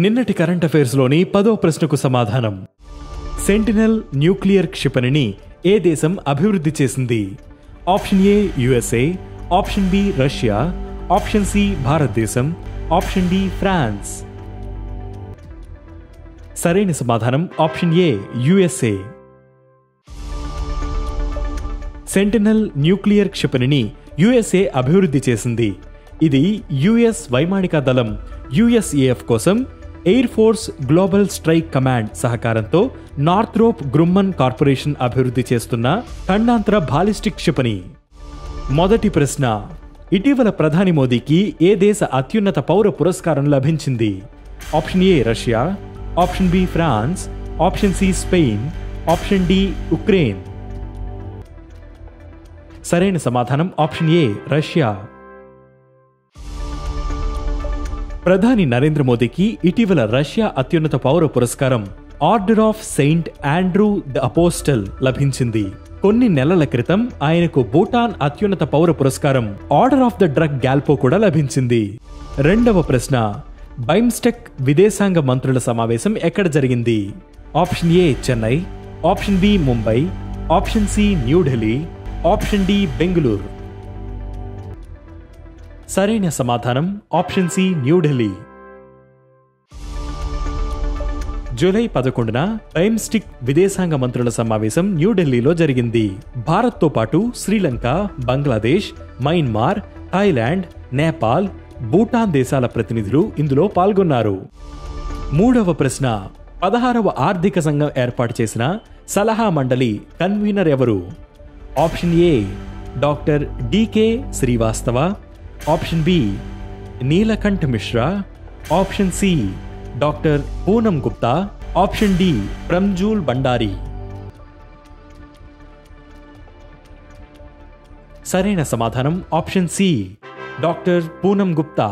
నిన్నటి కరెంట్ అఫైర్స్లోని 10వ ప్రశ్నకు సమాధానం. సెంటినెల్ న్యూక్లియర్ క్షిపణిని ఏ దేశం అభివృద్ధి చేసింది? Option A USA, option B Russia, option C భారతదేశం, ఆప్షన్ డి ఫ్రాన్స్. సరైన సమాధానం option A USA. Sentinel nuclear క్షిపణిని యుఎస్ఏ అభివృద్ధి చేసింది. ఇది యుఎస్ వైమానిక దళం యుఎస్ఏఎఫ్ కోసం air force global strike command సహకారంతో నార్థ్రోప్ గ్రుమ్మన్ కార్పొరేషన్ అభివృద్ధి చేస్తున్న ఖండాంతర బాలిస్టిక్ క్షిపణి. మొదటి ప్రశ్న, ఇటీవల ప్రధాని మోదీకి ఏ దేశ అత్యున్నత పౌర పురస్కారం లభించింది? Option A Russia, option B France, option C Spain, option D Ukraine. సరైన సమాధానం ఆప్షన్ ఏ రష్యా. ప్రధాని నరేంద్ర మోదీకి ఇటీవల రష్యా అత్యున్నత పౌర పురస్కారం order of Saint Andrew the apostle లభించింది. కొన్ని నెలల క్రితం ఆయనకు భూటాన్ అత్యున్నత పౌర పురస్కారం order of the drug Gyalpo కూడా లభించింది. రెండవ ప్రశ్న, బైమ్స్టెక్ విదేశాంగ మంత్రుల సమావేశం ఎక్కడ జరిగింది? Option A Chennai, option B Mumbai, option C New Delhi, option D Bengaluru. సరైన సమాధానం ఆప్షన్ సి న్యూఢిల్లీ. జూలై 11న బైమ్స్టిక్ విదేశాంగ మంత్రుల సమావేశం న్యూఢిల్లీలో జరిగింది. భారత్తో పాటు శ్రీలంక, బంగ్లాదేశ్, మయన్మార్, థాయిలాండ్, నేపాల్, భూటాన్ దేశాల ప్రతినిధులు ఇందులో పాల్గొన్నారు. మూడవ ప్రశ్న, 16వ ఆర్థిక సంఘం ఏర్పాటు చేసిన సలహా మండలి కన్వీనర్ ఎవరు? Option A doctor decay Srivastava, option B Neelkanth Mishra, option C doctor Poonam Gupta, option D Pranjul Bhandari. సరైన సమాధానం option C doctor Poonam Gupta.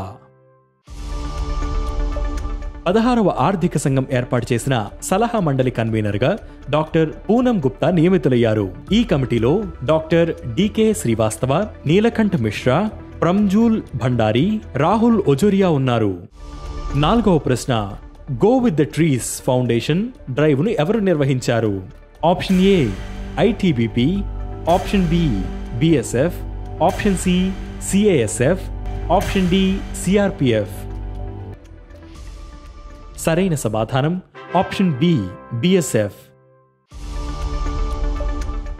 16వ ఆర్థిక సంఘం ఏర్పాటు చేసిన సలహా మండలి కన్వీనర్గా డాక్టర్ పూనం గుప్తా నియమితులయ్యారు. ఈ కమిటీలో డాక్టర్ డికే శ్రీవాస్తవ, నీలకంఠ్ మిశ్రా, ప్రమ్జూల్ భండారి, రాహుల్ ఒజోరియా ఉన్నారు. నాలుగవ ప్రశ్న, go with the trees foundation drive ను ఎవరు నిర్వహించారు? Option A ITBP, option B BSF, option C CISF, option D CRPF. సరైన సమాధానం ఆప్షన్ బి బిఎస్ఎఫ్.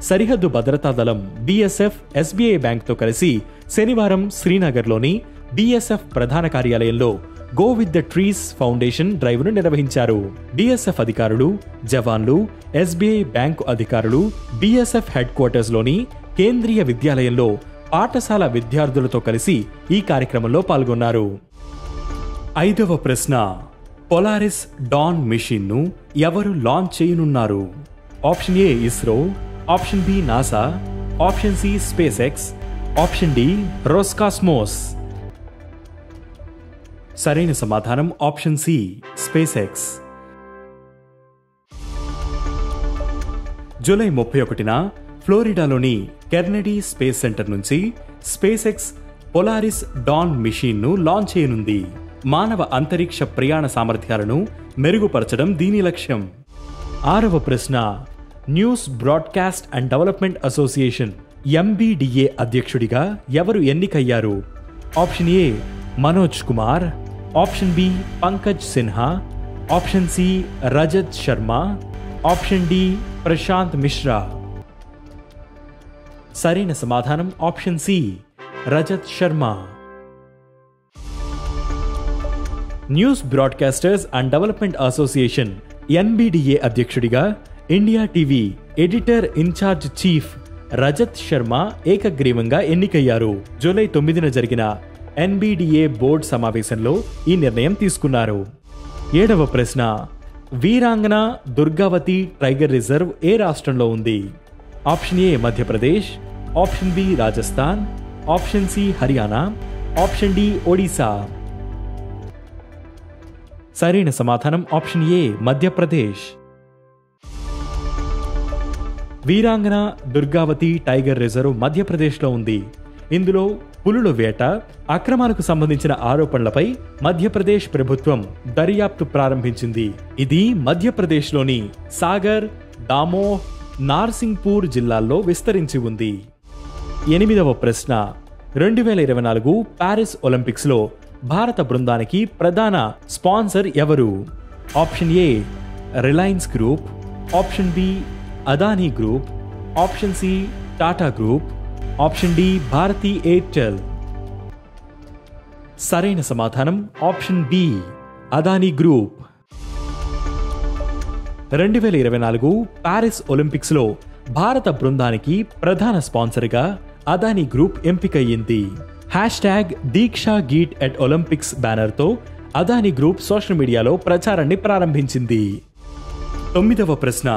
సరిహద్దు భద్రతా దళం బిఎస్ఎఫ్ ఎస్బీఐ బ్యాంక్తో కలిసి శనివారం శ్రీనగర్లోని బిఎస్ఎఫ్ ప్రధాన కార్యాలయంలో go with the trees foundation drive ను నిర్వహించారు. బిఎస్ఎఫ్ అధికారులు, జవాన్లు, ఎస్బీఐ బ్యాంకు అధికారులు బిఎస్ఎఫ్ హెడ్ క్వార్టర్స్ లోని కేంద్రీయ విద్యాలయంలో పాఠశాల విద్యార్థులతో కలిసి ఈ కార్యక్రమంలో పాల్గొన్నారు. ఐదవ ప్రశ్న, పొలారిస్ డాన్ మిషన్ ను ఎవరు లాంచ్ చేయనున్నారు? Option A ISRO, option B NASA, option C SpaceX, option D Roscosmos. సరైన సమాధానం option C SpaceX. July 31న ఫ్లోరిడాలోని కెనెడీ స్పేస్ సెంటర్ నుంచి SpaceX Polaris Dawn mission ను లాంచ్ చేయనుంది. మానవ అంతరిక్ష ప్రయాణ సామర్థ్యాలను మెరుగుపరచడం దీని లక్ష్యం. ఆరవ ప్రశ్న, news broadcast and development association MBDA అధ్యక్షుడిగా ఎవరు ఎన్నికయ్యారు? Option A Manoj Kumar, option B Pankaj Sinha, option C Rajat Sharma, option D Prashant Mishra. సరైన సమాధానం option C Rajat Sharma. News broadcasters and development association NBDA అధ్యక్షుడిగా India TV editor in charge chief Rajat Sharma ఏకగ్రీవంగా ఎన్నికయ్యారు. జూలై 9న జరిగిన ఎన్బీడీఏ బోర్డు సమావేశంలో ఈ నిర్ణయం తీసుకున్నారు. ఏడవ ప్రశ్న, వీరాంగన దుర్గావతి టైగర్ రిజర్వ్ ఏ రాష్ట్రంలో ఉంది? Option A Madhya Pradesh, option B Rajasthan, option C Haryana, option D Odisha. సరైన సమాధానం option A Madhya Pradesh. Veerangana Durgavati tiger reserve మధ్యప్రదేశ్లో ఉంది. ఇందులో పులుల వేట, అక్రమాలకు సంబంధించిన ఆరోపణలపై మధ్యప్రదేశ్ ప్రభుత్వం దర్యాప్తు ప్రారంభించింది. ఇది మధ్యప్రదేశ్లోని సాగర్, దామోహ్, నార్సింగ్పూర్ జిల్లాల్లో విస్తరించి ఉంది. 8వ ప్రశ్న, 2024 ప్యారిస్ ఒలింపిక్స్లో భారత బృందానికి ప్రధాన స్పాన్సర్ ఎవరు? Option A Reliance group, option B Adani group, option C Tata group, option D Bharti Airtel. సరైన సమాధానం option B Adani group. 2024 Paris ఒలింపిక్స్లో భారత బృందానికి ప్రధాన స్పాన్సర్గా అదానీ గ్రూప్ ఎంపికయ్యింది. దీక్షా గీట్ ఎట్ ఒలింపిక్స్ బ్యానర్తో అదానీ గ్రూప్ సోషల్ మీడియాలో ప్రచారాన్ని ప్రారంభించింది. 9వ ప్రశ్న,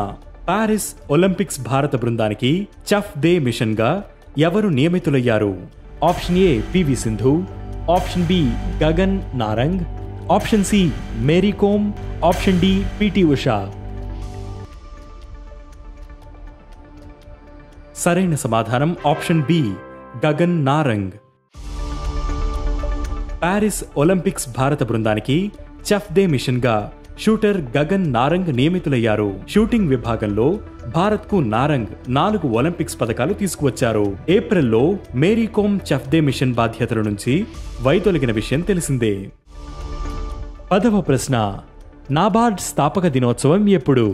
ప్యారిస్ ఒలింపిక్స్ భారత బృందానికి చఫ్ దే మిషన్గా ఎవరు నియమితులయ్యారు? Option A PV Sindhu, option B Gagan Narang, option C Mary Kom, option D PT Usha. సరైన సమాధానం option B Gagan Narang. Paris Olympics భారత బృందానికి చఫ్ దే మిషన్గా షూటర్ గగన్ నారంగ్ నియమితులయ్యారు. షూటింగ్ విభాగంలో భారత్కు నారంగ్ 4 ఒలింపిక్స్ పథకాలు తీసుకువచ్చారు. ఏప్రిల్లో మేరీ కోమ్ చఫ్ దే మిషన్ బాధ్యతల నుంచి వైదొలిగిన విషయం తెలిసిందే. 10వ ప్రశ్న, నాబార్డ్ స్థాపక దినోత్సవం ఎప్పుడు?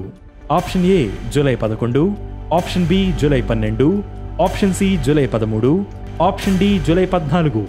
Option A July 11, option B July 12, option C July 13, option D July 14.